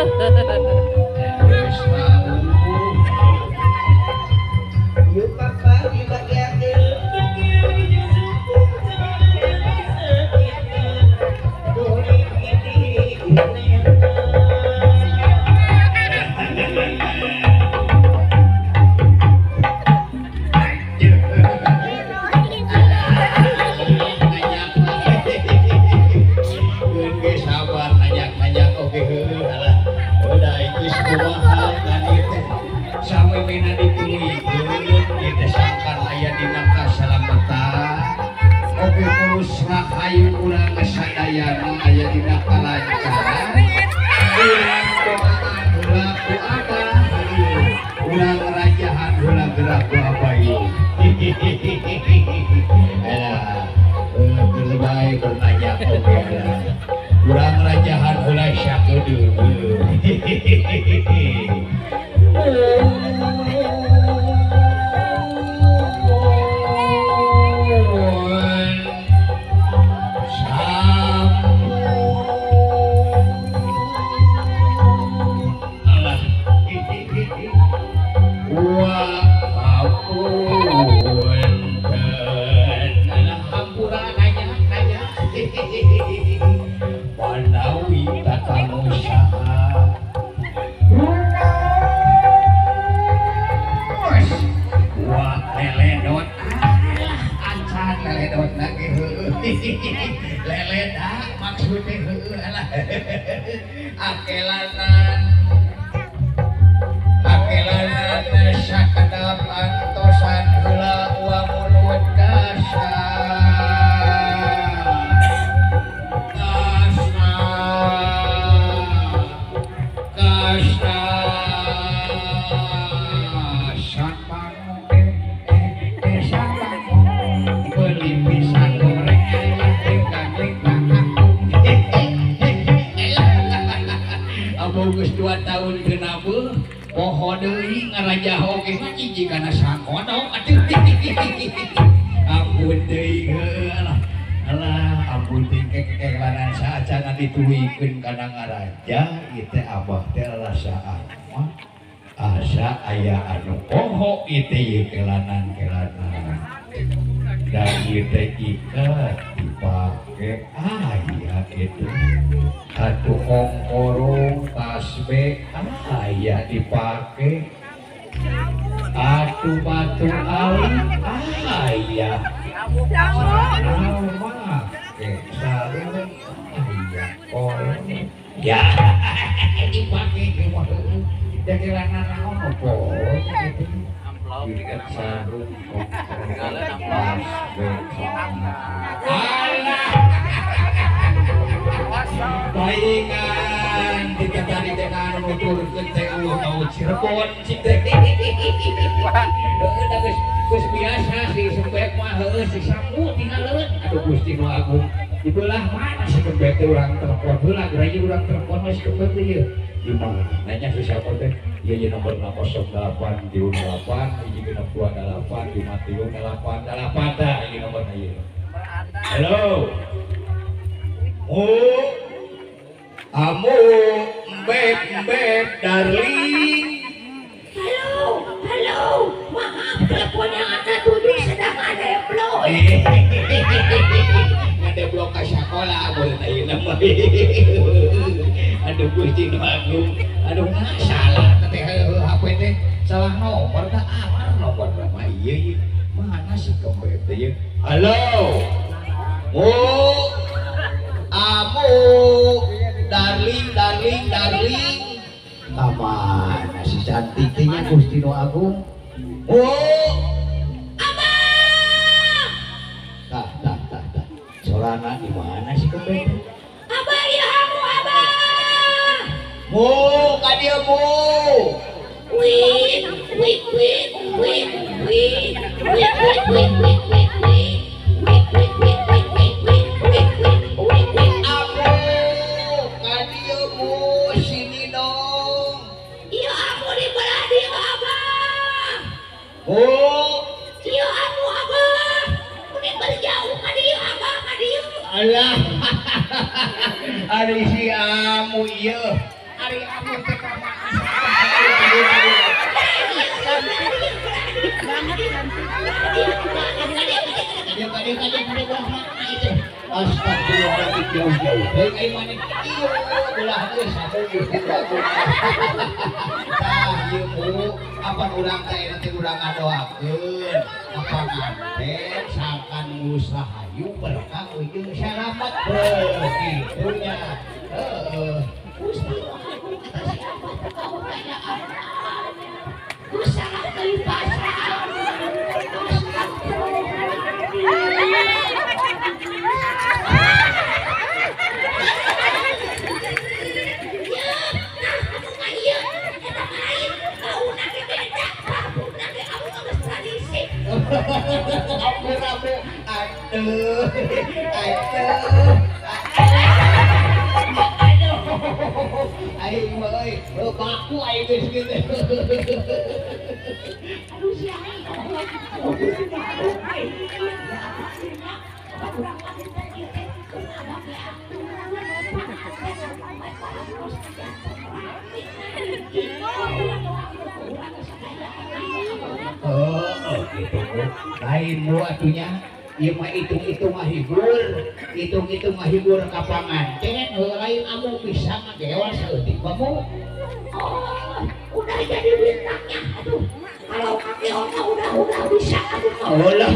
Geus tahu. Yuk papa dibagiakeun. Rahayu urang sadayana aya dina kalancar urang doaan heula ku Abah urang rajahan heula gerak ku Abayu alah lebih baik bernanya oke lah urang rajahan heula syakedeul leledak maksudnya alah akelanan sakadap antosan heula uang mulut geus 2 tahun genabeuh poho deui ngaraja oge hiji kana sangono atuh ampun deui alah ampun kekelanan saacana dituwikeun kana ngaraja ieu teh Abah teh rasa mah asa aya anu poho ieu teh kelanan dan ieu teh ikat dipake aya kitu atuh ongkorong tasbih aya dipake atuh batu alit aya make sarung aya kolong ya dipake ke waduh dagelangan naon opo ikat sarung palingan kita tadi dengan motor teh mau Cirebon cik teh geus biasa si sempet mah heuh si sapu tinggalin aduh Gusti Nu Agung dibelah mana si kembet urang telepon heula geuranya urang telepon mah si kembet ieu di mana nanya si sapu teh ieu nomor 08 di 8 hiji genep 28 53 88 tah ieu nomorna ieu halo Amu mbeb darling. Halo, maaf telepon yang Anda tuju sedang ada blok. Ada blok ke sekolah boleh tanya nama. Aduh Gusti Nu Agung, aduh nggak salah tapi HP teh salah nomor tak amar nomor berapa iya mana sih kembali teh halo Amu darling mana si cantiknya Gusti Nu Agung Abah tah solana di mana sih kembali Abah ya Amu Abah ka dia wait sini dong. Iya aku di belah dia Abah. Iya aku Abah. Udah berjauh ka dia Abah ka dia. Alah. Ari si amu ieu. ari anu teh dia kadang-kadang itu astagfirullahaladzim jauh-jauh baik aing maneh ieu ulah geus satu Gusti Prabu tah ieu apa urang teh nanti urang ngadoakeun apa nganten sakan usahayu berkah ujung selamat begitunya Gusti Prabu kata siapa kau tanya ku sangat kelipasaan. Rabu-rabu aduh aing mah euy baku aing geus kitu Aduh siapa gitu lain mu atunya ieu mah hitung-hitung mah hibur ka panganten lain amu bisa ngagewa saeutik kamu udah jadi bintangnya. Aduh kalau kaki orang udah bisa aduh lah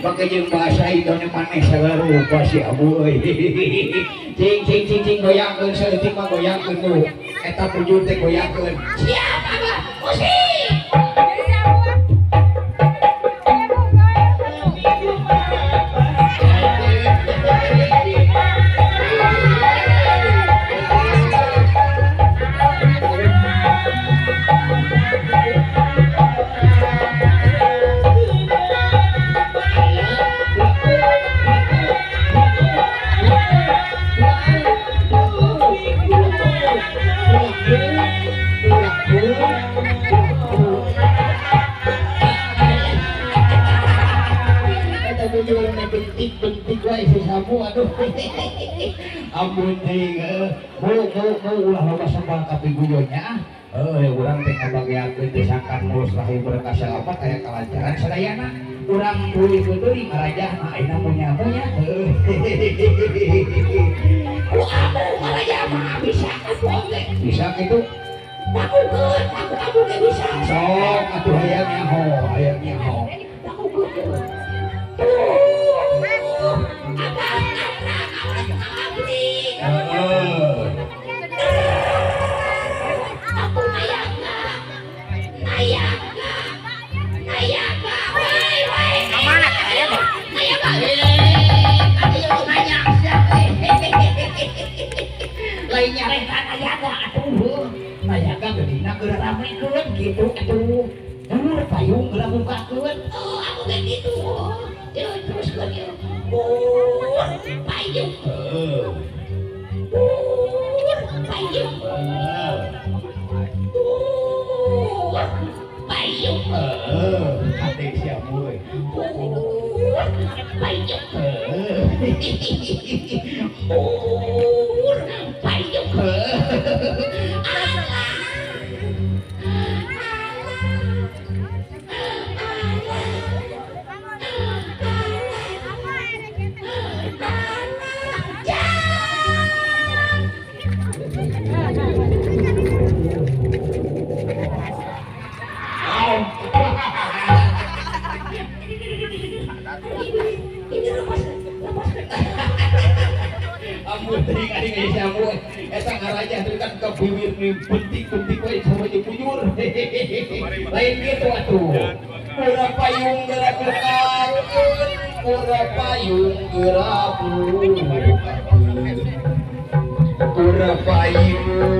pakai jeung bahasa Indonesia maneh sagala rupa si abu euy cing goyangkeun saeutik mah goyangkeun tuh eta pujur teh goyangkeun siapa mah musik bentik wae si sabu aduh ampun ting mau ulah loba sambal tapi guyonnya urang teh ngabagiakeun teh sangkan mulus rahi berkah apa kayak kelancaran sadayana urang tuluy-tuluy ngarajahna ayeuna munya-munya ku amu ngarajah mah bisa oge bisa kitu lakukeun aku ge bisa sok atuh hayang nyaho lainnya rekan ayaga atuh ayaga gedina geura ramekeun gitu atuh nur payung geura bukakeun aku kayak gitu teruskeun yeuh payung payung payung hati siapa we payung payung ampun teuing aing geus sabu eta ngarajah teh kan ka bibir ni penting-penting we sama jeung bujur lain kitu atuh ura payung geura bukakeun ura payung geura bukakeun ura payung